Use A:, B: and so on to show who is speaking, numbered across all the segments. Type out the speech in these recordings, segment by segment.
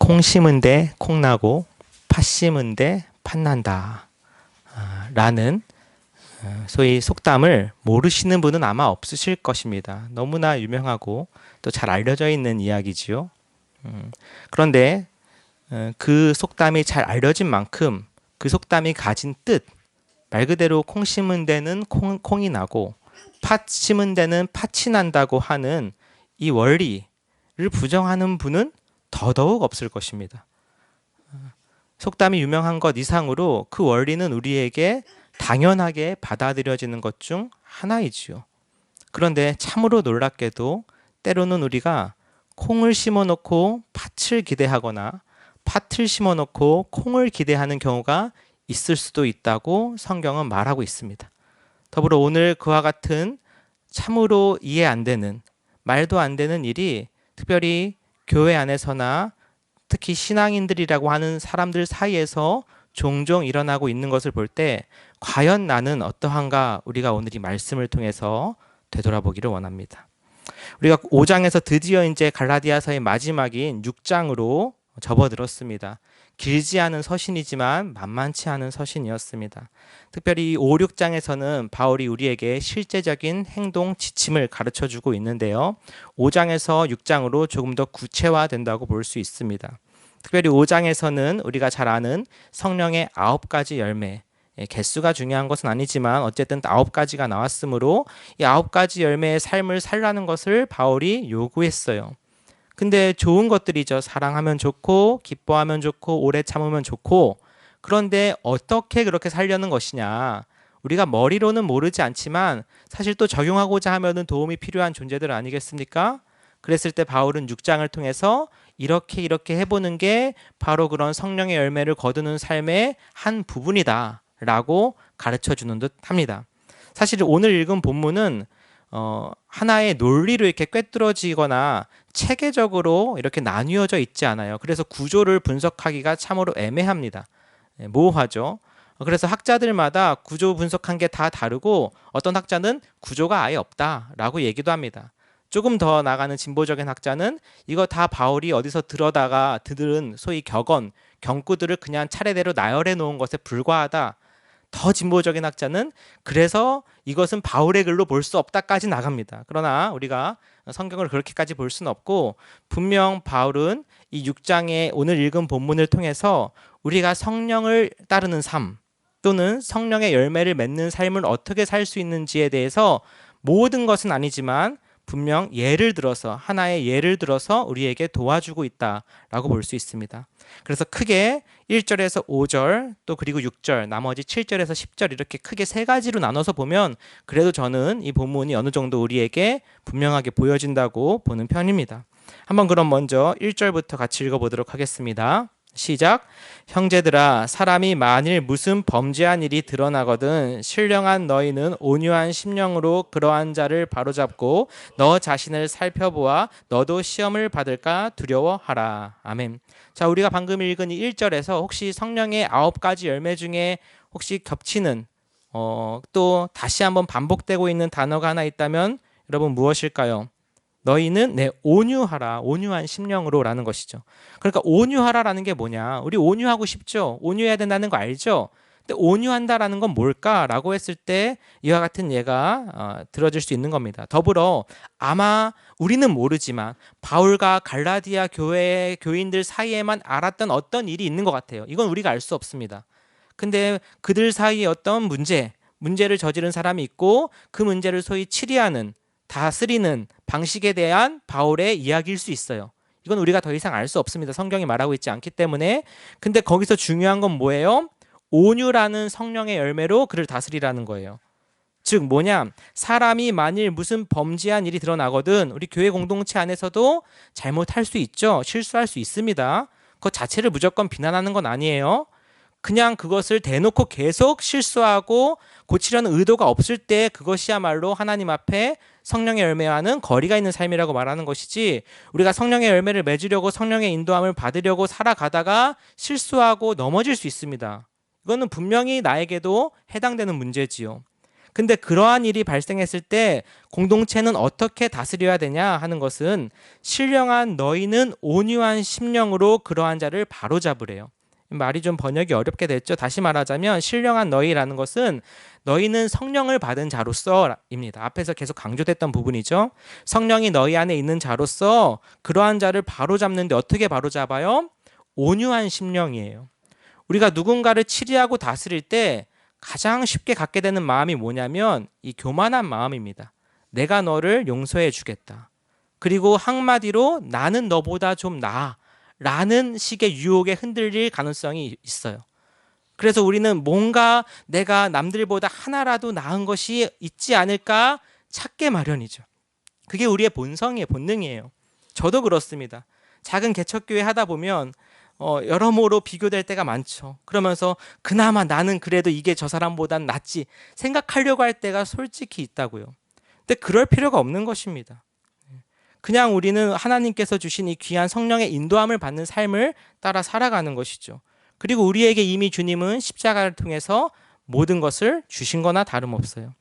A: 콩 심은데 콩 나고 팥 심은데 팥 난다 라는 소위 속담을 모르시는 분은 아마 없으실 것입니다. 너무나 유명하고 또 잘 알려져 있는 이야기지요. 그런데 그 속담이 잘 알려진 만큼 그 속담이 가진 뜻, 말 그대로 콩 심은 데는 콩이 나고 팥 심은 데는 팥이 난다고 하는 이 원리를 부정하는 분은 더더욱 없을 것입니다. 속담이 유명한 것 이상으로 그 원리는 우리에게 당연하게 받아들여지는 것 중 하나이지요. 그런데 참으로 놀랍게도 때로는 우리가 콩을 심어놓고 팥을 기대하거나 팥을 심어놓고 콩을 기대하는 경우가 있을 수도 있다고 성경은 말하고 있습니다. 더불어 오늘 그와 같은 참으로 이해 안 되는, 말도 안 되는 일이 특별히 교회 안에서나 특히 신앙인들이라고 하는 사람들 사이에서 종종 일어나고 있는 것을 볼 때 과연 나는 어떠한가 우리가 오늘 이 말씀을 통해서 되돌아보기를 원합니다. 우리가 5장에서 드디어 이제 갈라디아서의 마지막인 6장으로 접어들었습니다. 길지 않은 서신이지만 만만치 않은 서신이었습니다. 특별히 5, 6장에서는 바울이 우리에게 실제적인 행동 지침을 가르쳐주고 있는데요. 5장에서 6장으로 조금 더 구체화된다고 볼 수 있습니다. 특별히 5장에서는 우리가 잘 아는 성령의 9가지 열매, 개수가 중요한 것은 아니지만 어쨌든 9가지가 나왔으므로 이 9가지 열매의 삶을 살라는 것을 바울이 요구했어요. 근데 좋은 것들이죠. 사랑하면 좋고 기뻐하면 좋고 오래 참으면 좋고, 그런데 어떻게 그렇게 살려는 것이냐, 우리가 머리로는 모르지 않지만 사실 또 적용하고자 하면은 도움이 필요한 존재들 아니겠습니까? 그랬을 때 바울은 6장을 통해서 이렇게 해보는 게 바로 그런 성령의 열매를 거두는 삶의 한 부분이다 라고 가르쳐주는 듯 합니다. 사실 오늘 읽은 본문은 하나의 논리로 이렇게 꿰뚫어지거나 체계적으로 이렇게 나뉘어져 있지 않아요. 그래서 구조를 분석하기가 참으로 애매합니다. 모호하죠. 그래서 학자들마다 구조 분석한 게 다 다르고 어떤 학자는 구조가 아예 없다라고 얘기도 합니다. 조금 더 나가는 진보적인 학자는 이거 다 바울이 어디서 들어다가 들은 소위 경구들을 그냥 차례대로 나열해 놓은 것에 불과하다. 더 진보적인 학자는 그래서 이것은 바울의 글로 볼 수 없다까지 나갑니다. 그러나 우리가 성경을 그렇게까지 볼 수는 없고, 분명 바울은 이 6장의 오늘 읽은 본문을 통해서 우리가 성령을 따르는 삶 또는 성령의 열매를 맺는 삶을 어떻게 살 수 있는지에 대해서 모든 것은 아니지만 분명 하나의 예를 들어서 우리에게 도와주고 있다라고 볼 수 있습니다. 그래서 크게 1절에서 5절 또 그리고 6절 나머지 7절에서 10절 이렇게 크게 3가지로 나눠서 보면 그래도 저는 이 본문이 어느 정도 우리에게 분명하게 보여진다고 보는 편입니다. 한번 그럼 먼저 1절부터 같이 읽어보도록 하겠습니다. 시작. 형제들아, 사람이 만일 무슨 범죄한 일이 드러나거든 신령한 너희는 온유한 심령으로 그러한 자를 바로잡고 너 자신을 살펴보아 너도 시험을 받을까 두려워하라. 아멘. 자, 우리가 방금 읽은 이 1절에서 혹시 성령의 9가지 열매 중에 혹시 겹치는 또 다시 한번 반복되고 있는 단어가 하나 있다면 여러분 무엇일까요? 너희는 온유하라, 온유한 심령으로 라는 것이죠. 그러니까 온유하라라는 게 뭐냐, 우리 온유하고 싶죠. 온유해야 된다는 거 알죠. 근데 온유한다라는 건 뭘까라고 했을 때 이와 같은 예가 들어질 수 있는 겁니다. 더불어 아마 우리는 모르지만 바울과 갈라디아 교회의 교인들 사이에만 알았던 어떤 일이 있는 것 같아요. 이건 우리가 알 수 없습니다. 근데 그들 사이에 어떤 문제를 저지른 사람이 있고 그 문제를 소위 치리하는, 다스리는 방식에 대한 바울의 이야기일 수 있어요. 이건 우리가 더 이상 알 수 없습니다. 성경이 말하고 있지 않기 때문에. 근데 거기서 중요한 건 뭐예요? 온유라는 성령의 열매로 그를 다스리라는 거예요. 즉 뭐냐, 사람이 만일 무슨 범죄한 일이 드러나거든 우리 교회 공동체 안에서도 잘못할 수 있죠. 실수할 수 있습니다. 그것 자체를 무조건 비난하는 건 아니에요. 그냥 그것을 대놓고 계속 실수하고 고치려는 의도가 없을 때 그것이야말로 하나님 앞에 성령의 열매와는 거리가 있는 삶이라고 말하는 것이지, 우리가 성령의 열매를 맺으려고 성령의 인도함을 받으려고 살아가다가 실수하고 넘어질 수 있습니다. 이거는 분명히 나에게도 해당되는 문제지요. 근데 그러한 일이 발생했을 때 공동체는 어떻게 다스려야 되냐 하는 것은 신령한 너희는 온유한 심령으로 그러한 자를 바로잡으래요. 말이 좀 번역이 어렵게 됐죠. 다시 말하자면 신령한 너희라는 것은 너희는 성령을 받은 자로서입니다. 앞에서 계속 강조됐던 부분이죠. 성령이 너희 안에 있는 자로서 그러한 자를 바로잡는데 어떻게 바로잡아요? 온유한 심령이에요. 우리가 누군가를 치리하고 다스릴 때 가장 쉽게 갖게 되는 마음이 뭐냐면 이 교만한 마음입니다. 내가 너를 용서해 주겠다. 그리고 한마디로 나는 너보다 좀 나아 라는 식의 유혹에 흔들릴 가능성이 있어요. 그래서 우리는 뭔가 내가 남들보다 하나라도 나은 것이 있지 않을까 찾게 마련이죠. 그게 우리의 본성이에요. 본능이에요. 저도 그렇습니다. 작은 개척교회 하다 보면 여러모로 비교될 때가 많죠. 그러면서 그나마 나는 그래도 이게 저 사람보단 낫지 생각하려고 할 때가 솔직히 있다고요. 근데 그럴 필요가 없는 것입니다. 그냥 우리는 하나님께서 주신 이 귀한 성령의 인도함을 받는 삶을 따라 살아가는 것이죠. 그리고 우리에게 이미 주님은 십자가를 통해서 모든 것을 주신 거나 다름없어요.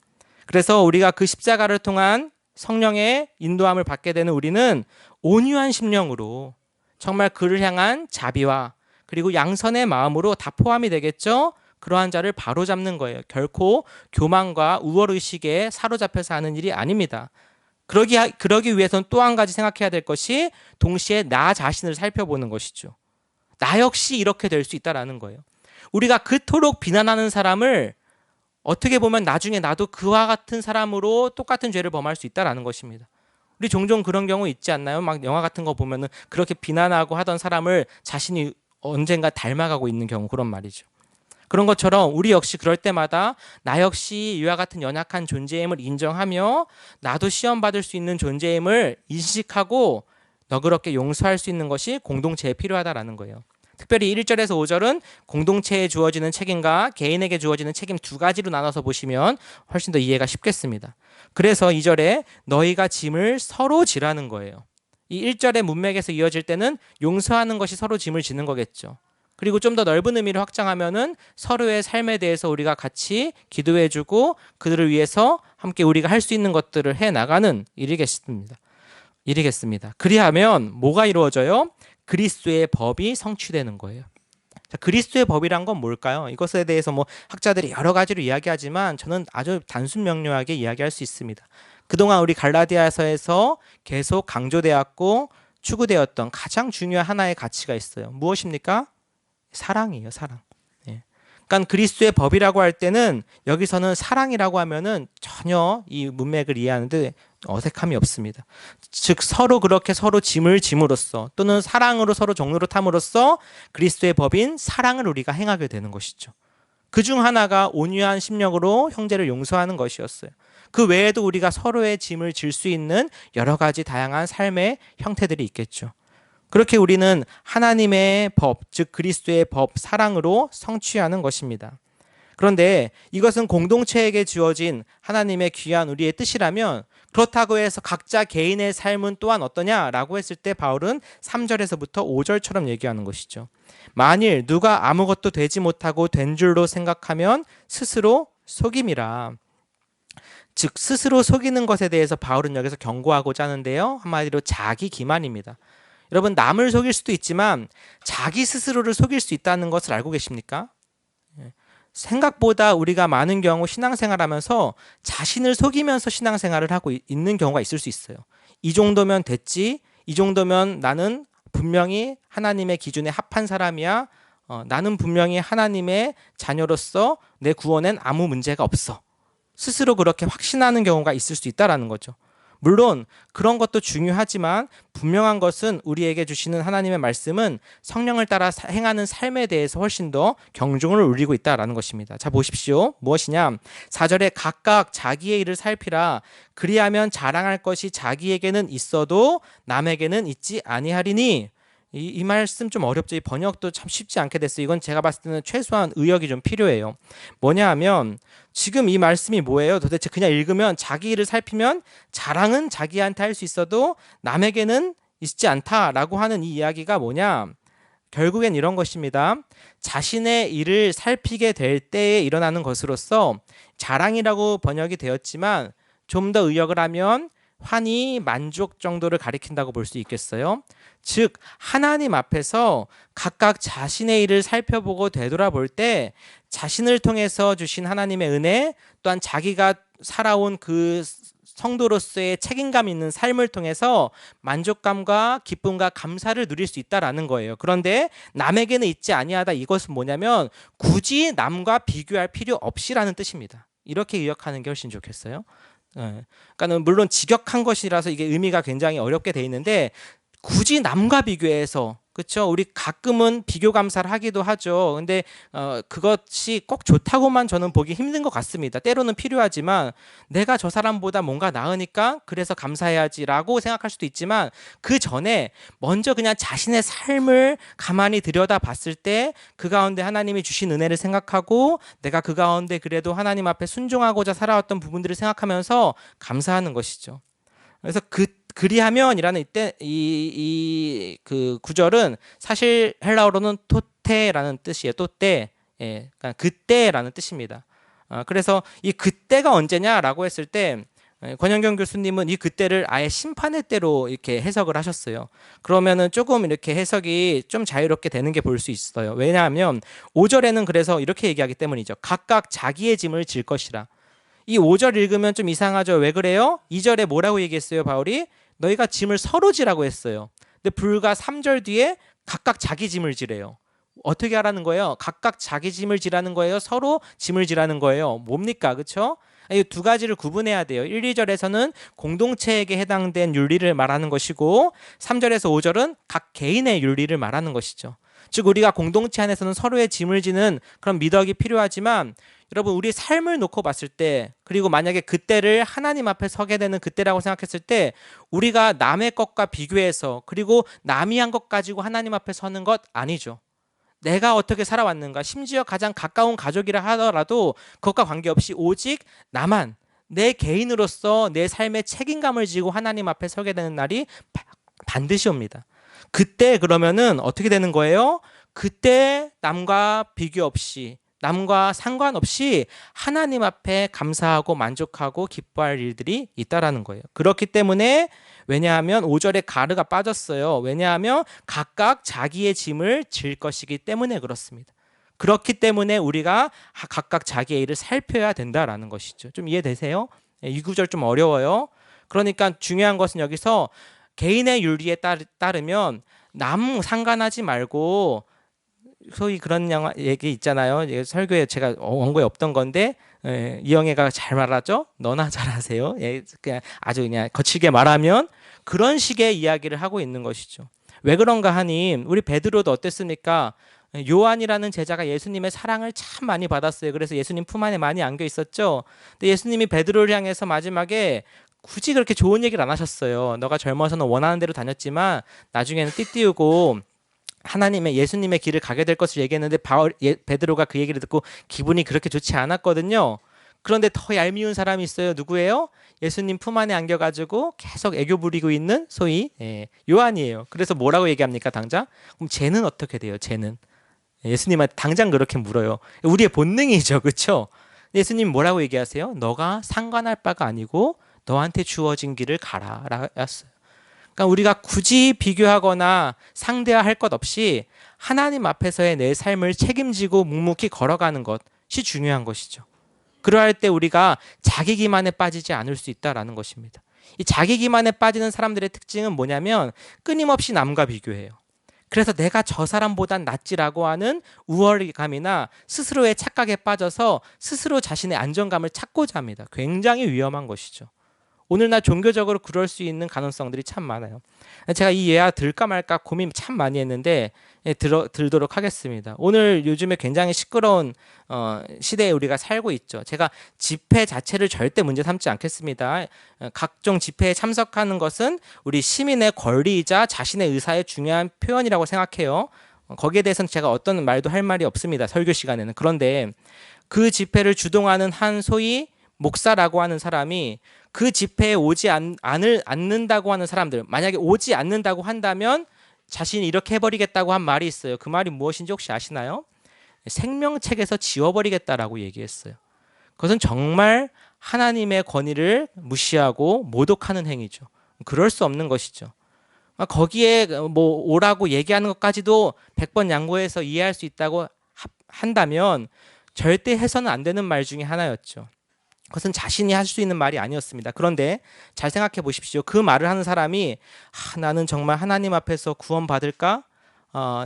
A: 그래서 우리가 그 십자가를 통한 성령의 인도함을 받게 되는 우리는 온유한 심령으로 정말 그를 향한 자비와 그리고 양선의 마음으로 다 포함이 되겠죠. 그러한 자를 바로잡는 거예요. 결코 교만과 우월의식에 사로잡혀서 하는 일이 아닙니다. 그러기 위해서는 또 한 가지 생각해야 될 것이 동시에 나 자신을 살펴보는 것이죠. 나 역시 이렇게 될 수 있다라는 거예요. 우리가 그토록 비난하는 사람을 어떻게 보면 나중에 나도 그와 같은 사람으로 똑같은 죄를 범할 수 있다라는 것입니다. 우리 종종 그런 경우 있지 않나요? 막 영화 같은 거 보면은 그렇게 비난하고 하던 사람을 자신이 언젠가 닮아가고 있는 경우, 그런 말이죠. 그런 것처럼 우리 역시 그럴 때마다 나 역시 이와 같은 연약한 존재임을 인정하며 나도 시험받을 수 있는 존재임을 인식하고 너그럽게 용서할 수 있는 것이 공동체에 필요하다라는 거예요. 특별히 1절에서 5절은 공동체에 주어지는 책임과 개인에게 주어지는 책임 두 가지로 나눠서 보시면 훨씬 더 이해가 쉽겠습니다. 그래서 2절에 너희가 짐을 서로 지라는 거예요. 이 1절의 문맥에서 이어질 때는 용서하는 것이 서로 짐을 지는 거겠죠. 그리고 좀 더 넓은 의미를 확장하면은 서로의 삶에 대해서 우리가 같이 기도해주고 그들을 위해서 함께 우리가 할 수 있는 것들을 해나가는 일이겠습니다. 그리하면 뭐가 이루어져요? 그리스도의 법이 성취되는 거예요. 자, 그리스도의 법이란 건 뭘까요? 이것에 대해서 뭐 학자들이 여러 가지로 이야기하지만 저는 아주 단순 명료하게 이야기할 수 있습니다. 그동안 우리 갈라디아서에서 계속 강조되었고 추구되었던 가장 중요한 하나의 가치가 있어요. 무엇입니까? 사랑이에요, 사랑. 예. 그러니까 그리스도의 법이라고 할 때는 여기서는 사랑이라고 하면은 전혀 이 문맥을 이해하는데 어색함이 없습니다. 즉 서로 그렇게 서로 짐을 짐으로써 또는 사랑으로 서로 종로로 탐으로써 그리스도의 법인 사랑을 우리가 행하게 되는 것이죠. 그중 하나가 온유한 심령으로 형제를 용서하는 것이었어요. 그 외에도 우리가 서로의 짐을 질 수 있는 여러 가지 다양한 삶의 형태들이 있겠죠. 그렇게 우리는 하나님의 법, 즉 그리스도의 법, 사랑으로 성취하는 것입니다. 그런데 이것은 공동체에게 주어진 하나님의 귀한 우리의 뜻이라면 그렇다고 해서 각자 개인의 삶은 또한 어떠냐라고 했을 때 바울은 3절에서부터 5절처럼 얘기하는 것이죠. 만일 누가 아무것도 되지 못하고 된 줄로 생각하면 스스로 속임이라. 즉 스스로 속이는 것에 대해서 바울은 여기서 경고하고자 하는데요. 한마디로 자기 기만입니다. 여러분 남을 속일 수도 있지만 자기 스스로를 속일 수 있다는 것을 알고 계십니까? 생각보다 우리가 많은 경우 신앙생활하면서 자신을 속이면서 신앙생활을 하고 있는 경우가 있을 수 있어요. 이 정도면 됐지, 이 정도면 나는 분명히 하나님의 기준에 합한 사람이야, 나는 분명히 하나님의 자녀로서 내 구원엔 아무 문제가 없어. 스스로 그렇게 확신하는 경우가 있을 수 있다는 거죠. 물론 그런 것도 중요하지만 분명한 것은 우리에게 주시는 하나님의 말씀은 성령을 따라 행하는 삶에 대해서 훨씬 더 경중을 울리고 있다는 것입니다. 자 보십시오. 무엇이냐? 4절에 각각 자기의 일을 살피라. 그리하면 자랑할 것이 자기에게는 있어도 남에게는 있지 아니하리니. 이 말씀 좀 어렵죠. 이 번역도 참 쉽지 않게 됐어요. 이건 제가 봤을 때는 최소한 의역이 좀 필요해요. 뭐냐 하면 지금 이 말씀이 뭐예요? 도대체 그냥 읽으면 자기 일을 살피면 자랑은 자기한테 할 수 있어도 남에게는 있지 않다라고 하는 이 이야기가 뭐냐? 결국엔 이런 것입니다. 자신의 일을 살피게 될 때에 일어나는 것으로서 자랑이라고 번역이 되었지만 좀 더 의역을 하면 환희, 만족 정도를 가리킨다고 볼 수 있겠어요. 즉 하나님 앞에서 각각 자신의 일을 살펴보고 되돌아볼 때 자신을 통해서 주신 하나님의 은혜, 또한 자기가 살아온 그 성도로서의 책임감 있는 삶을 통해서 만족감과 기쁨과 감사를 누릴 수 있다라는 거예요. 그런데 남에게는 있지 아니하다, 이것은 뭐냐면 굳이 남과 비교할 필요 없이라는 뜻입니다. 이렇게 의역하는 게 훨씬 좋겠어요. 그러니까 물론 직역한 것이라서 이게 의미가 굉장히 어렵게 돼 있는데, 굳이 남과 비교해서, 그렇죠? 우리 가끔은 비교 감사를 하기도 하죠. 근데 그것이 꼭 좋다고만 저는 보기 힘든 것 같습니다. 때로는 필요하지만 내가 저 사람보다 뭔가 나으니까 그래서 감사해야지라고 생각할 수도 있지만, 그 전에 먼저 그냥 자신의 삶을 가만히 들여다봤을 때 그 가운데 하나님이 주신 은혜를 생각하고 내가 그 가운데 그래도 하나님 앞에 순종하고자 살아왔던 부분들을 생각하면서 감사하는 것이죠. 그래서 그리하면이라는 이때 그 구절은 사실 헬라어로는 토테라는 뜻이에요. 토테, 그러니까 그때라는 뜻입니다. 그래서 이 그때가 언제냐라고 했을 때 권영경 교수님은 이 그때를 아예 심판의 때로 이렇게 해석을 하셨어요. 그러면은 조금 이렇게 해석이 좀 자유롭게 되는 게 볼 수 있어요. 왜냐하면 5절에는 그래서 이렇게 얘기하기 때문이죠. 각각 자기의 짐을 질 것이라. 이 5절 읽으면 좀 이상하죠. 왜 그래요? 2절에 뭐라고 얘기했어요, 바울이? 너희가 짐을 서로 지라고 했어요. 근데 불과 3절 뒤에 각각 자기 짐을 지래요. 어떻게 하라는 거예요? 각각 자기 짐을 지라는 거예요? 서로 짐을 지라는 거예요? 뭡니까? 그렇죠? 이 두 가지를 구분해야 돼요. 1, 2절에서는 공동체에게 해당된 윤리를 말하는 것이고 3절에서 5절은 각 개인의 윤리를 말하는 것이죠. 즉 우리가 공동체 안에서는 서로의 짐을 지는 그런 미덕이 필요하지만, 여러분 우리 삶을 놓고 봤을 때, 그리고 만약에 그때를 하나님 앞에 서게 되는 그때라고 생각했을 때, 우리가 남의 것과 비교해서 그리고 남이 한 것 가지고 하나님 앞에 서는 것 아니죠. 내가 어떻게 살아왔는가, 심지어 가장 가까운 가족이라 하더라도 그것과 관계없이 오직 나만, 내 개인으로서 내 삶의 책임감을 지고 하나님 앞에 서게 되는 날이 반드시 옵니다. 그때 그러면은 어떻게 되는 거예요? 그때 남과 비교 없이, 남과 상관없이 하나님 앞에 감사하고 만족하고 기뻐할 일들이 있다라는 거예요. 그렇기 때문에, 왜냐하면 5절에 가르가 빠졌어요. 왜냐하면 각각 자기의 짐을 질 것이기 때문에 그렇습니다. 그렇기 때문에 우리가 각각 자기의 일을 살펴야 된다라는 것이죠. 좀 이해되세요? 이 구절 좀 어려워요. 그러니까 중요한 것은 여기서 개인의 윤리에 따르면 남 상관하지 말고, 소위 그런 얘기 있잖아요. 설교에 제가 원고에 없던 건데 이영애가 잘 말하죠. 너나 잘하세요. 그냥 아주 그냥 거칠게 말하면 그런 식의 이야기를 하고 있는 것이죠. 왜 그런가 하니, 우리 베드로도 어땠습니까? 요한이라는 제자가 예수님의 사랑을 참 많이 받았어요. 그래서 예수님 품 안에 많이 안겨 있었죠. 근데 예수님이 베드로를 향해서 마지막에 굳이 그렇게 좋은 얘기를 안 하셨어요. 너가 젊어서는 원하는 대로 다녔지만 나중에는 띠띠우고 예수님의 길을 가게 될 것을 얘기했는데, 베드로가 그 얘기를 듣고 기분이 그렇게 좋지 않았거든요. 그런데 더 얄미운 사람이 있어요. 누구예요? 예수님 품 안에 안겨가지고 계속 애교 부리고 있는 소위 요한이에요. 그래서 뭐라고 얘기합니까, 당장? 그럼 쟤는 어떻게 돼요? 쟤는 예수님한테 당장 그렇게 물어요. 우리의 본능이죠, 그렇죠? 예수님 뭐라고 얘기하세요? 너가 상관할 바가 아니고 너한테 주어진 길을 가라 했어요. 그러니까 우리가 굳이 비교하거나 상대화할 것 없이 하나님 앞에서의 내 삶을 책임지고 묵묵히 걸어가는 것이 중요한 것이죠. 그러할 때 우리가 자기 기만에 빠지지 않을 수 있다라는 것입니다. 이 자기 기만에 빠지는 사람들의 특징은 뭐냐면 끊임없이 남과 비교해요. 그래서 내가 저 사람보단 낫지라고 하는 우월감이나 스스로의 착각에 빠져서 스스로 자신의 안정감을 찾고자 합니다. 굉장히 위험한 것이죠. 오늘날 종교적으로 그럴 수 있는 가능성들이 참 많아요. 제가 이 예화 들까 말까 고민 참 많이 했는데 들도록 하겠습니다. 오늘 요즘에 굉장히 시끄러운 시대에 우리가 살고 있죠. 제가 집회 자체를 절대 문제 삼지 않겠습니다. 각종 집회에 참석하는 것은 우리 시민의 권리이자 자신의 의사의 중요한 표현이라고 생각해요. 거기에 대해서는 제가 어떤 말도 할 말이 없습니다. 설교 시간에는. 그런데 그 집회를 주동하는 한 소위 목사라고 하는 사람이 그 집회에 오지 않는다고 하는 사람들, 만약에 오지 않는다고 한다면 자신이 이렇게 해버리겠다고 한 말이 있어요. 그 말이 무엇인지 혹시 아시나요? 생명책에서 지워버리겠다라고 얘기했어요. 그것은 정말 하나님의 권위를 무시하고 모독하는 행위죠. 그럴 수 없는 것이죠. 거기에 뭐 오라고 얘기하는 것까지도 100번 양보해서 이해할 수 있다고 한다면 절대 해서는 안 되는 말 중에 하나였죠. 그것은 자신이 할 수 있는 말이 아니었습니다. 그런데 잘 생각해 보십시오. 그 말을 하는 사람이 나는 정말 하나님 앞에서 구원받을까?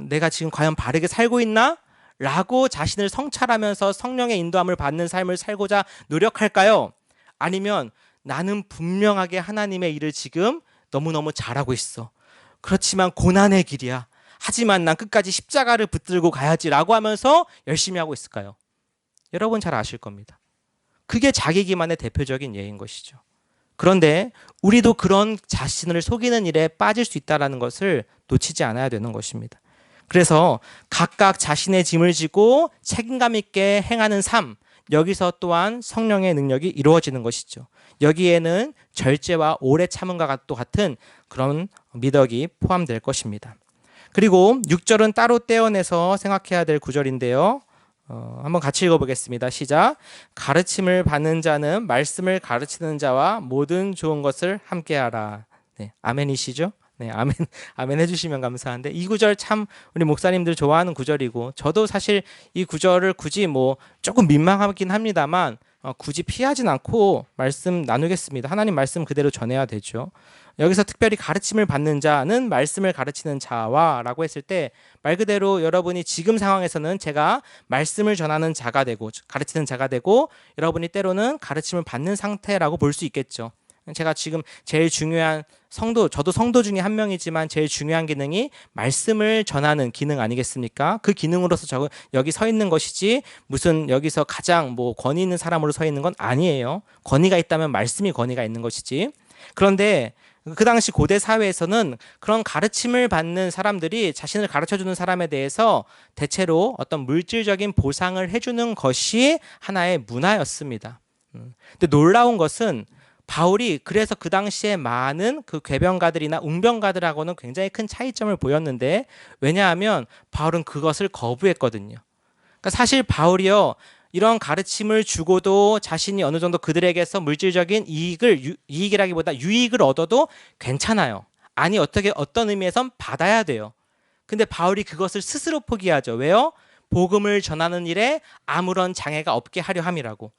A: 내가 지금 과연 바르게 살고 있나? 라고 자신을 성찰하면서 성령의 인도함을 받는 삶을 살고자 노력할까요? 아니면 나는 분명하게 하나님의 일을 지금 너무너무 잘하고 있어. 그렇지만 고난의 길이야. 하지만 난 끝까지 십자가를 붙들고 가야지라고 하면서 열심히 하고 있을까요? 여러분 잘 아실 겁니다. 그게 자기 기만의 대표적인 예인 것이죠. 그런데 우리도 그런 자신을 속이는 일에 빠질 수 있다는 것을 놓치지 않아야 되는 것입니다. 그래서 각각 자신의 짐을 지고 책임감 있게 행하는 삶, 여기서 또한 성령의 능력이 이루어지는 것이죠. 여기에는 절제와 오래 참음과 같은 그런 미덕이 포함될 것입니다. 그리고 6절은 따로 떼어내서 생각해야 될 구절인데요. 한번 같이 읽어보겠습니다. 시작. 가르침을 받는 자는 말씀을 가르치는 자와 모든 좋은 것을 함께하라. 네, 아멘이시죠? 네, 아멘 해주시면 감사한데, 이 구절 참 우리 목사님들 좋아하는 구절이고, 저도 사실 이 구절을 굳이 뭐 조금 민망하긴 합니다만, 굳이 피하진 않고 말씀 나누겠습니다. 하나님 말씀 그대로 전해야 되죠. 여기서 특별히 가르침을 받는 자는 말씀을 가르치는 자와 라고 했을 때, 말 그대로 여러분이 지금 상황에서는 제가 말씀을 전하는 자가 되고 가르치는 자가 되고, 여러분이 때로는 가르침을 받는 상태라고 볼 수 있겠죠. 제가 지금 제일 중요한 저도 성도 중에 한 명이지만 제일 중요한 기능이 말씀을 전하는 기능 아니겠습니까? 그 기능으로서 여기 서 있는 것이지, 무슨 여기서 가장 뭐 권위 있는 사람으로 서 있는 건 아니에요. 권위가 있다면 말씀이 권위가 있는 것이지. 그런데 그 당시 고대 사회에서는 그런 가르침을 받는 사람들이 자신을 가르쳐주는 사람에 대해서 대체로 어떤 물질적인 보상을 해주는 것이 하나의 문화였습니다. 근데 놀라운 것은 바울이 그래서 그 당시에 많은 그 궤변가들이나 웅변가들하고는 굉장히 큰 차이점을 보였는데, 왜냐하면 바울은 그것을 거부했거든요. 그러니까 사실 바울이요, 이런 가르침을 주고도 자신이 어느 정도 그들에게서 물질적인 이익이라기보다 유익을 얻어도 괜찮아요. 아니, 어떤 의미에선 받아야 돼요. 근데 바울이 그것을 스스로 포기하죠. 왜요? 복음을 전하는 일에 아무런 장애가 없게 하려 함이라고.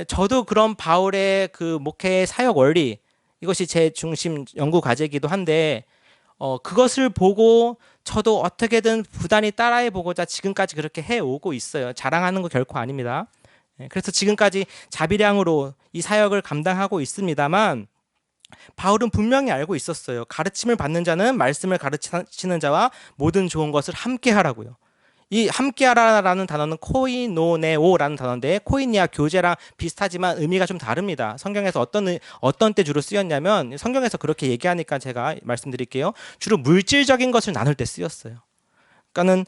A: 저도 그런 바울의 그 목회의 사역 원리, 이것이 제 중심 연구 과제이기도 한데, 그것을 보고 저도 어떻게든 부단히 따라해 보고자 지금까지 그렇게 해오고 있어요. 자랑하는 거 결코 아닙니다. 그래서 지금까지 자비량으로 이 사역을 감당하고 있습니다만, 바울은 분명히 알고 있었어요. 가르침을 받는 자는 말씀을 가르치는 자와 모든 좋은 것을 함께 하라고요. 이 함께하라라는 단어는 코이노네오라는 단어인데, 코이니아 교제랑 비슷하지만 의미가 좀 다릅니다. 성경에서 어떤 때 주로 쓰였냐면, 성경에서 그렇게 얘기하니까 제가 말씀드릴게요. 주로 물질적인 것을 나눌 때 쓰였어요. 그러니까는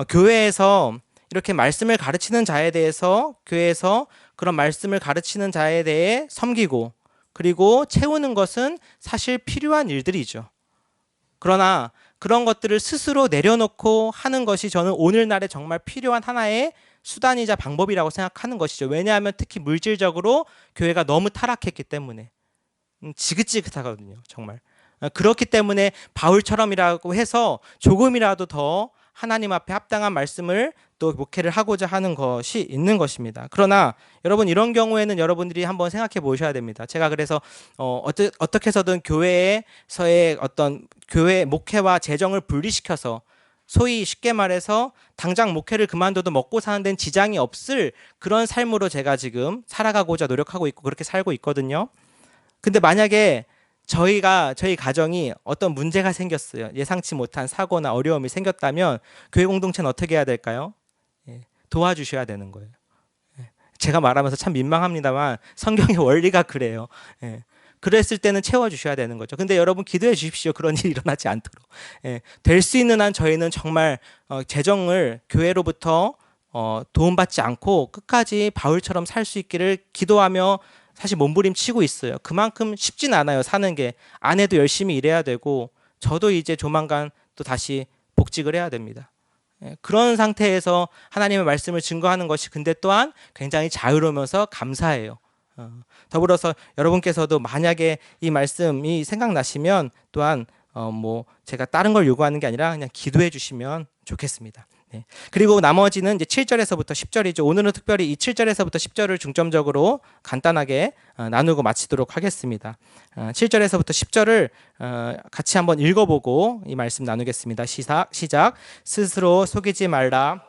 A: 교회에서 이렇게 말씀을 가르치는 자에 대해서, 교회에서 그런 말씀을 가르치는 자에 대해 섬기고, 그리고 채우는 것은 사실 필요한 일들이죠. 그러나 그런 것들을 스스로 내려놓고 하는 것이 저는 오늘날에 정말 필요한 하나의 수단이자 방법이라고 생각하는 것이죠. 왜냐하면 특히 물질적으로 교회가 너무 타락했기 때문에 지긋지긋하거든요. 정말. 그렇기 때문에 바울처럼이라고 해서 조금이라도 더 하나님 앞에 합당한 말씀을 또 목회를 하고자 하는 것이 있는 것입니다. 그러나 여러분, 이런 경우에는 여러분들이 한번 생각해 보셔야 됩니다. 제가 그래서 어떻게 해서든 교회에서의 어떤 교회 목회와 재정을 분리시켜서, 소위 쉽게 말해서 당장 목회를 그만둬도 먹고 사는 데는 지장이 없을 그런 삶으로 제가 지금 살아가고자 노력하고 있고 그렇게 살고 있거든요. 근데 만약에 저희 가정이 어떤 문제가 생겼어요. 예상치 못한 사고나 어려움이 생겼다면 교회 공동체는 어떻게 해야 될까요? 도와주셔야 되는 거예요. 제가 말하면서 참 민망합니다만 성경의 원리가 그래요. 그랬을 때는 채워주셔야 되는 거죠. 근데 여러분 기도해 주십시오. 그런 일이 일어나지 않도록. 될 수 있는 한 저희는 정말 재정을 교회로부터 도움받지 않고 끝까지 바울처럼 살 수 있기를 기도하며 사실 몸부림치고 있어요. 그만큼 쉽진 않아요. 사는 게. 아내도 열심히 일해야 되고, 저도 이제 조만간 또 다시 복직을 해야 됩니다. 그런 상태에서 하나님의 말씀을 증거하는 것이 근데 또한 굉장히 자유로우면서 감사해요. 더불어서 여러분께서도 만약에 이 말씀이 생각나시면 또한 제가 다른 걸 요구하는 게 아니라 그냥 기도해 주시면 좋겠습니다. 네. 그리고 나머지는 이제 7절에서부터 10절이죠. 오늘은 특별히 이 7절에서부터 10절을 중점적으로 간단하게 나누고 마치도록 하겠습니다. 7절에서부터 10절을 같이 한번 읽어보고 이 말씀 나누겠습니다. 시작. 스스로 속이지 말라.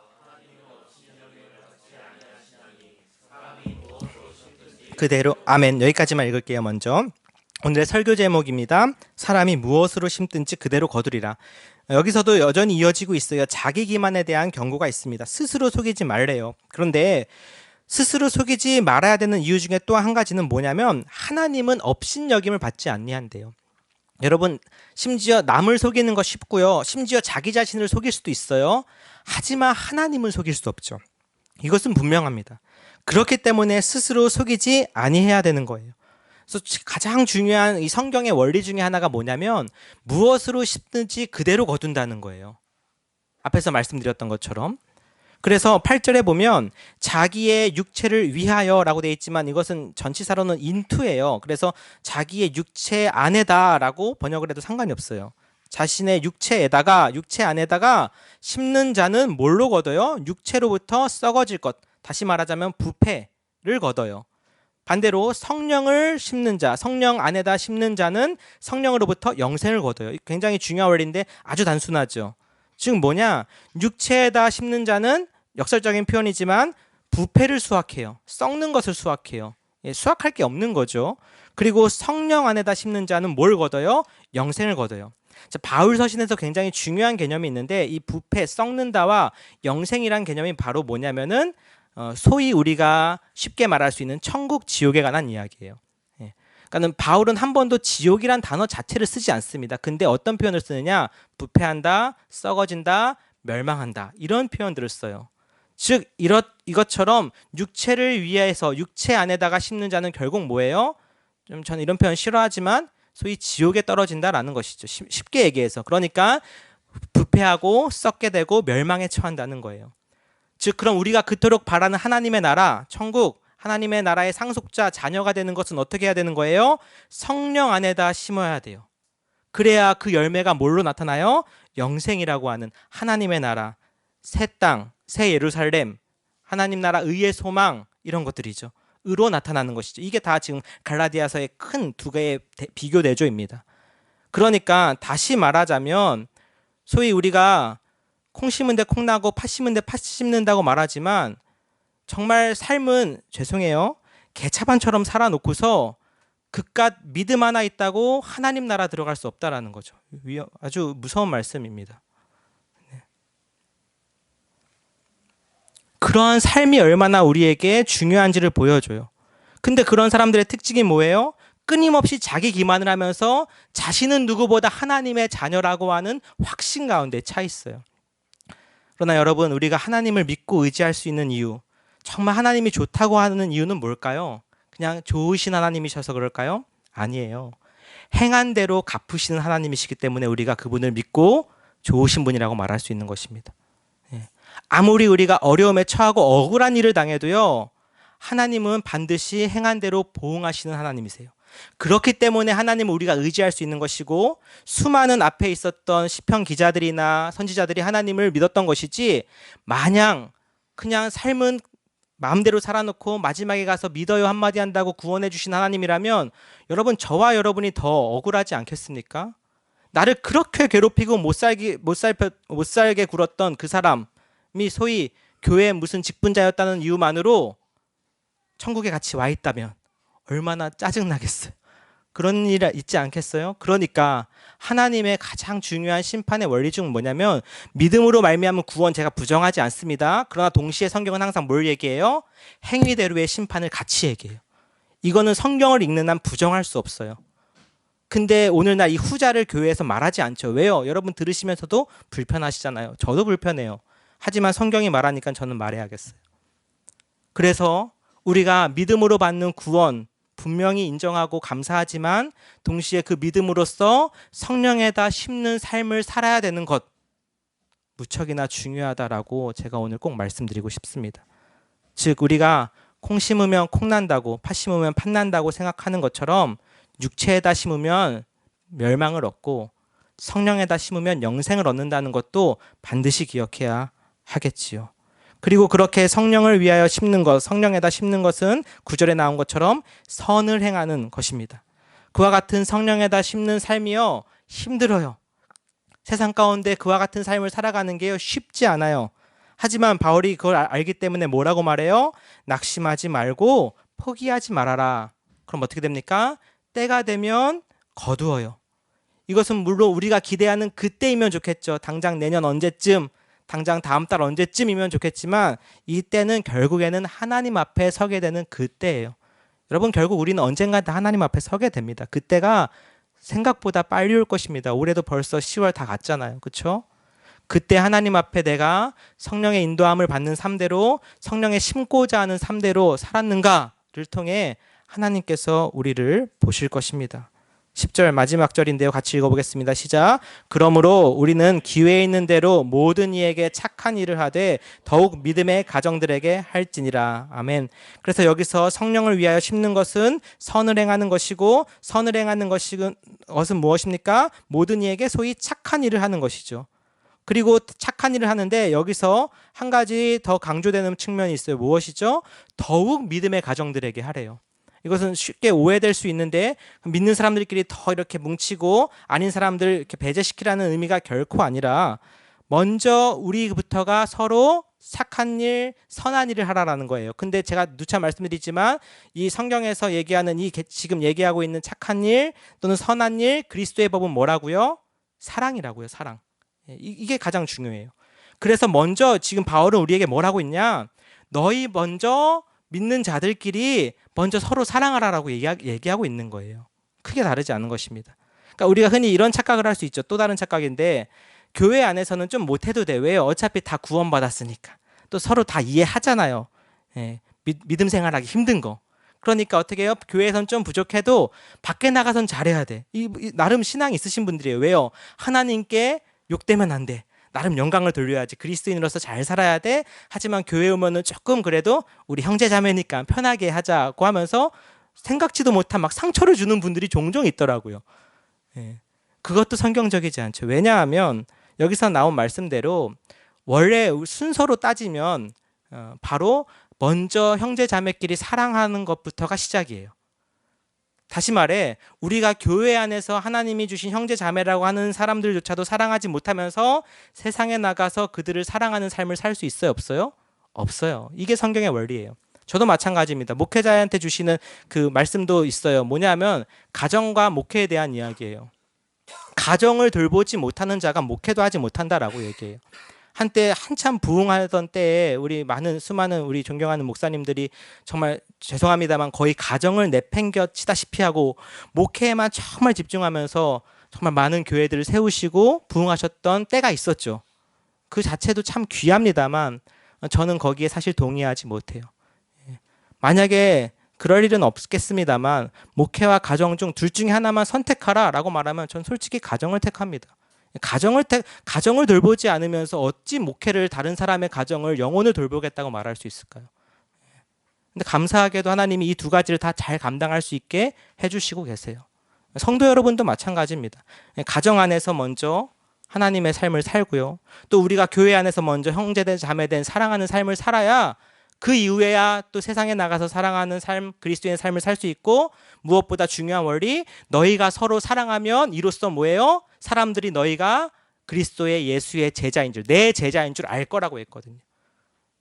A: 그대로 아멘. 여기까지만 읽을게요. 먼저 오늘의 설교 제목입니다. 사람이 무엇으로 심든지 그대로 거두리라. 여기서도 여전히 이어지고 있어요. 자기 기만에 대한 경고가 있습니다. 스스로 속이지 말래요. 그런데 스스로 속이지 말아야 되는 이유 중에 또 한 가지는 뭐냐면 하나님은 업신여김을 받지 아니한대요. 여러분, 심지어 남을 속이는 거 쉽고요. 심지어 자기 자신을 속일 수도 있어요. 하지만 하나님을 속일 수 없죠. 이것은 분명합니다. 그렇기 때문에 스스로 속이지 아니해야 되는 거예요. 그래서 가장 중요한 이 성경의 원리 중에 하나가 뭐냐면 무엇으로 심든지 그대로 거둔다는 거예요. 앞에서 말씀드렸던 것처럼. 그래서 8절에 보면 자기의 육체를 위하여라고 되어 있지만 이것은 전치사로는 into예요. 그래서 자기의 육체 안에다라고 번역을 해도 상관이 없어요. 자신의 육체 안에다가 심는 자는 뭘로 거둬요? 육체로부터 썩어질 것. 다시 말하자면 부패를 거둬요. 반대로 성령을 심는 자, 성령 안에다 심는 자는 성령으로부터 영생을 거둬요. 굉장히 중요한 원리인데 아주 단순하죠. 즉 뭐냐? 육체에다 심는 자는 역설적인 표현이지만 부패를 수확해요. 썩는 것을 수확해요. 수확할 게 없는 거죠. 그리고 성령 안에다 심는 자는 뭘 거둬요? 영생을 거둬요. 자, 바울 서신에서 굉장히 중요한 개념이 있는데 이 부패, 썩는다와 영생이란 개념이 바로 뭐냐면은 소위 우리가 쉽게 말할 수 있는 천국 지옥에 관한 이야기예요. 그러니까 바울은 한 번도 지옥이란 단어 자체를 쓰지 않습니다. 근데 어떤 표현을 쓰느냐? 부패한다, 썩어진다, 멸망한다 이런 표현들을 써요. 즉 이것처럼 육체를 위해서 육체 안에다가 심는 자는 결국 뭐예요? 좀 저는 이런 표현 싫어하지만 소위 지옥에 떨어진다라는 것이죠. 쉽게 얘기해서. 그러니까 부패하고 썩게 되고 멸망에 처한다는 거예요. 즉 그럼 우리가 그토록 바라는 하나님의 나라, 천국, 하나님의 나라의 상속자, 자녀가 되는 것은 어떻게 해야 되는 거예요? 성령 안에다 심어야 돼요. 그래야 그 열매가 뭘로 나타나요? 영생이라고 하는 하나님의 나라, 새 땅, 새 예루살렘, 하나님 나라 의의 소망 이런 것들이죠. 으로 나타나는 것이죠. 이게 다 지금 갈라디아서의 큰 두 개의 비교 대조입니다. 그러니까 다시 말하자면 소위 우리가 콩 심은 데 콩 나고 팥 심은 데 팥 심는다고 말하지만 정말 삶은 죄송해요. 개차반처럼 살아놓고서 그깟 믿음 하나 있다고 하나님 나라 들어갈 수 없다라는 거죠. 아주 무서운 말씀입니다. 그러한 삶이 얼마나 우리에게 중요한지를 보여줘요. 근데 그런 사람들의 특징이 뭐예요? 끊임없이 자기 기만을 하면서 자신은 누구보다 하나님의 자녀라고 하는 확신 가운데 차 있어요. 그러나 여러분, 우리가 하나님을 믿고 의지할 수 있는 이유, 정말 하나님이 좋다고 하는 이유는 뭘까요? 그냥 좋으신 하나님이셔서 그럴까요? 아니에요. 행한 대로 갚으시는 하나님이시기 때문에 우리가 그분을 믿고 좋으신 분이라고 말할 수 있는 것입니다. 아무리 우리가 어려움에 처하고 억울한 일을 당해도요, 하나님은 반드시 행한 대로 보응하시는 하나님이세요. 그렇기 때문에 하나님은 우리가 의지할 수 있는 것이고 수많은 앞에 있었던 시편 기자들이나 선지자들이 하나님을 믿었던 것이지 마냥 그냥 삶은 마음대로 살아놓고 마지막에 가서 믿어요 한마디 한다고 구원해 주신 하나님이라면 여러분, 저와 여러분이 더 억울하지 않겠습니까? 나를 그렇게 괴롭히고 못 살게 굴었던 그 사람이 소위 교회의 무슨 직분자였다는 이유만으로 천국에 같이 와 있다면 얼마나 짜증나겠어요. 그런 일 있지 않겠어요? 그러니까 하나님의 가장 중요한 심판의 원리 중 뭐냐면 믿음으로 말미암은 구원, 제가 부정하지 않습니다. 그러나 동시에 성경은 항상 뭘 얘기해요? 행위대로의 심판을 같이 얘기해요. 이거는 성경을 읽는 한 부정할 수 없어요. 근데 오늘날 이 후자를 교회에서 말하지 않죠. 왜요? 여러분 들으시면서도 불편하시잖아요. 저도 불편해요. 하지만 성경이 말하니까 저는 말해야겠어요. 그래서 우리가 믿음으로 받는 구원, 분명히 인정하고 감사하지만 동시에 그 믿음으로써 성령에다 심는 삶을 살아야 되는 것, 무척이나 중요하다라고 제가 오늘 꼭 말씀드리고 싶습니다. 즉 우리가 콩 심으면 콩 난다고, 팥 심으면 팥 난다고 생각하는 것처럼 육체에다 심으면 멸망을 얻고 성령에다 심으면 영생을 얻는다는 것도 반드시 기억해야 하겠지요. 그리고 그렇게 성령을 위하여 심는 것, 성령에다 심는 것은 9절에 나온 것처럼 선을 행하는 것입니다. 그와 같은 성령에다 심는 삶이요, 힘들어요. 세상 가운데 그와 같은 삶을 살아가는 게요, 쉽지 않아요. 하지만 바울이 그걸 알기 때문에 뭐라고 말해요? 낙심하지 말고 포기하지 말아라. 그럼 어떻게 됩니까? 때가 되면 거두어요. 이것은 물론 우리가 기대하는 그때이면 좋겠죠. 당장 내년 언제쯤, 당장 다음 달 언제쯤이면 좋겠지만 이 때는 결국에는 하나님 앞에 서게 되는 그때예요. 여러분, 결국 우리는 언젠가 다 하나님 앞에 서게 됩니다. 그때가 생각보다 빨리 올 것입니다. 올해도 벌써 10월 다 갔잖아요. 그렇죠? 그때 하나님 앞에 내가 성령의 인도함을 받는 삶대로, 성령의 심고자 하는 삶대로 살았는가를 통해 하나님께서 우리를 보실 것입니다. 10절 마지막 절인데요. 같이 읽어보겠습니다. 시작. 그러므로 우리는 기회 있는 대로 모든 이에게 착한 일을 하되 더욱 믿음의 가정들에게 할지니라. 아멘. 그래서 여기서 성령을 위하여 심는 것은 선을 행하는 것이고, 선을 행하는 것은 무엇입니까? 모든 이에게 소위 착한 일을 하는 것이죠. 그리고 착한 일을 하는데 여기서 한 가지 더 강조되는 측면이 있어요. 무엇이죠? 더욱 믿음의 가정들에게 하래요. 이것은 쉽게 오해될 수 있는데 믿는 사람들끼리 더 이렇게 뭉치고 아닌 사람들 이렇게 배제시키라는 의미가 결코 아니라 먼저 우리부터가 서로 착한 일, 선한 일을 하라라는 거예요. 근데 제가 누차 말씀드리지만 이 성경에서 얘기하는 이 지금 얘기하고 있는 착한 일 또는 선한 일, 그리스도의 법은 뭐라고요? 사랑이라고요. 사랑. 이게 가장 중요해요. 그래서 먼저 지금 바울은 우리에게 뭘 하고 있냐? 너희 먼저 믿는 자들끼리 먼저 서로 사랑하라라고 얘기하고 있는 거예요. 크게 다르지 않은 것입니다. 그러니까 우리가 흔히 이런 착각을 할 수 있죠. 또 다른 착각인데 교회 안에서는 좀 못해도 돼. 왜요? 어차피 다 구원받았으니까. 또 서로 다 이해하잖아요. 믿음 생활하기 힘든 거. 그러니까 어떻게 해요? 교회에선 좀 부족해도 밖에 나가선 잘해야 돼. 나름 신앙이 있으신 분들이에요. 왜요? 하나님께 욕되면 안 돼. 나름 영광을 돌려야지. 그리스도인으로서 잘 살아야 돼. 하지만 교회 오면은 조금 그래도 우리 형제 자매니까 편하게 하자고 하면서 생각지도 못한 막 상처를 주는 분들이 종종 있더라고요. 그것도 성경적이지 않죠. 왜냐하면 여기서 나온 말씀대로 원래 순서로 따지면 바로 먼저 형제 자매끼리 사랑하는 것부터가 시작이에요. 다시 말해 우리가 교회 안에서 하나님이 주신 형제 자매라고 하는 사람들조차도 사랑하지 못하면서 세상에 나가서 그들을 사랑하는 삶을 살 수 있어요? 없어요? 없어요. 이게 성경의 원리예요. 저도 마찬가지입니다. 목회자한테 주시는 그 말씀도 있어요. 뭐냐면 가정과 목회에 대한 이야기예요. 가정을 돌보지 못하는 자가 목회도 하지 못한다라고 얘기해요. 한때 한참 부흥하던 때에 우리 수많은 우리 존경하는 목사님들이 정말 죄송합니다만 거의 가정을 내팽겨치다시피 하고 목회에만 정말 집중하면서 정말 많은 교회들을 세우시고 부흥하셨던 때가 있었죠. 그 자체도 참 귀합니다만 저는 거기에 사실 동의하지 못해요. 만약에 그럴 일은 없겠습니다만 목회와 가정 중 둘 중에 하나만 선택하라라고 말하면 전 솔직히 가정을 택합니다. 가정을 돌보지 않으면서 어찌 목회를 다른 사람의 가정을 영혼을 돌보겠다고 말할 수 있을까요? 근데 감사하게도 하나님이 이 두 가지를 다 잘 감당할 수 있게 해주시고 계세요. 성도 여러분도 마찬가지입니다. 가정 안에서 먼저 하나님의 삶을 살고요. 또 우리가 교회 안에서 먼저 형제된 자매된 사랑하는 삶을 살아야 그 이후에야 또 세상에 나가서 사랑하는 삶, 그리스도의 삶을 살 수 있고 무엇보다 중요한 원리, 너희가 서로 사랑하면 이로써 뭐예요? 사람들이 너희가 그리스도의 예수의 제자인 줄, 내 제자인 줄 알 거라고 했거든요.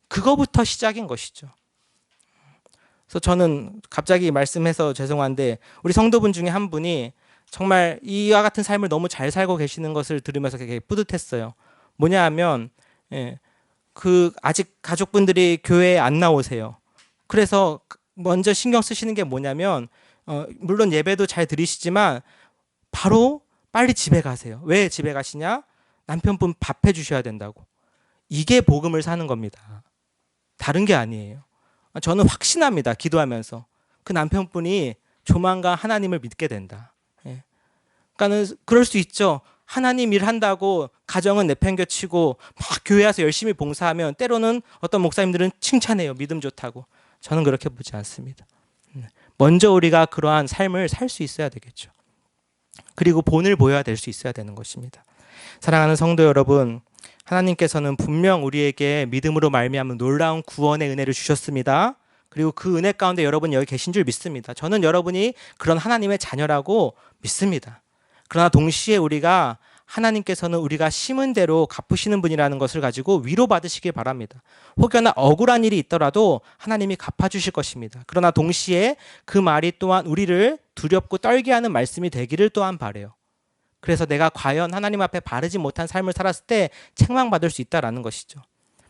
A: 그거부터 시작인 것이죠. 그래서 저는 갑자기 말씀해서 죄송한데 우리 성도분 중에 한 분이 정말 이와 같은 삶을 너무 잘 살고 계시는 것을 들으면서 되게 뿌듯했어요. 뭐냐 하면 아직 가족분들이 교회에 안 나오세요. 그래서 먼저 신경 쓰시는 게 뭐냐면 물론 예배도 잘 드리시지만 바로 빨리 집에 가세요. 왜 집에 가시냐? 남편분 밥 해주셔야 된다고. 이게 복음을 사는 겁니다. 다른 게 아니에요. 저는 확신합니다. 기도하면서 그 남편분이 조만간 하나님을 믿게 된다. 예. 그러니까는 그럴 수 있죠. 하나님 일한다고 가정은 내팽겨치고 막 교회 와서 열심히 봉사하면 때로는 어떤 목사님들은 칭찬해요. 믿음 좋다고. 저는 그렇게 보지 않습니다. 먼저 우리가 그러한 삶을 살 수 있어야 되겠죠. 그리고 본을 보여야 될 수 있어야 되는 것입니다. 사랑하는 성도 여러분, 하나님께서는 분명 우리에게 믿음으로 말미암은 놀라운 구원의 은혜를 주셨습니다. 그리고 그 은혜 가운데 여러분 여기 계신 줄 믿습니다. 저는 여러분이 그런 하나님의 자녀라고 믿습니다. 그러나 동시에 우리가 하나님께서는 우리가 심은 대로 갚으시는 분이라는 것을 가지고 위로받으시길 바랍니다. 혹여나 억울한 일이 있더라도 하나님이 갚아주실 것입니다. 그러나 동시에 그 말이 또한 우리를 두렵고 떨게 하는 말씀이 되기를 또한 바라요. 그래서 내가 과연 하나님 앞에 바르지 못한 삶을 살았을 때 책망받을 수 있다라는 것이죠.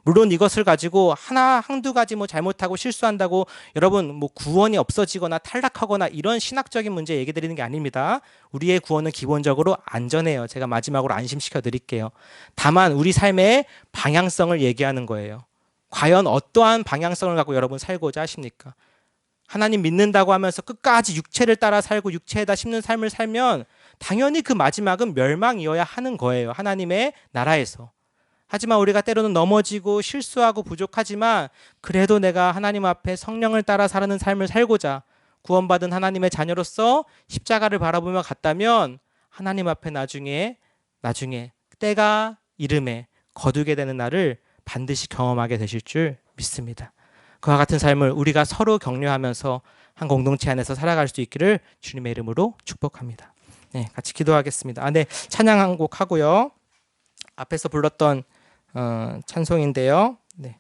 A: 물론 이것을 가지고 한두 가지 잘못하고 실수한다고 여러분 구원이 없어지거나 탈락하거나 이런 신학적인 문제 얘기 드리는 게 아닙니다. 우리의 구원은 기본적으로 안전해요. 제가 마지막으로 안심시켜 드릴게요. 다만 우리 삶의 방향성을 얘기하는 거예요. 과연 어떠한 방향성을 갖고 여러분 살고자 하십니까? 하나님 믿는다고 하면서 끝까지 육체를 따라 살고 육체에다 심는 삶을 살면 당연히 그 마지막은 멸망이어야 하는 거예요. 하나님의 나라에서. 하지만 우리가 때로는 넘어지고 실수하고 부족하지만 그래도 내가 하나님 앞에 성령을 따라 살아가는 삶을 살고자 구원받은 하나님의 자녀로서 십자가를 바라보며 갔다면 하나님 앞에 나중에 때가 이름에 거두게 되는 날을 반드시 경험하게 되실 줄 믿습니다. 그와 같은 삶을 우리가 서로 격려하면서 한 공동체 안에서 살아갈 수 있기를 주님의 이름으로 축복합니다. 네, 같이 기도하겠습니다. 네, 찬양 한 곡 하고요. 앞에서 불렀던 찬송인데요. 네,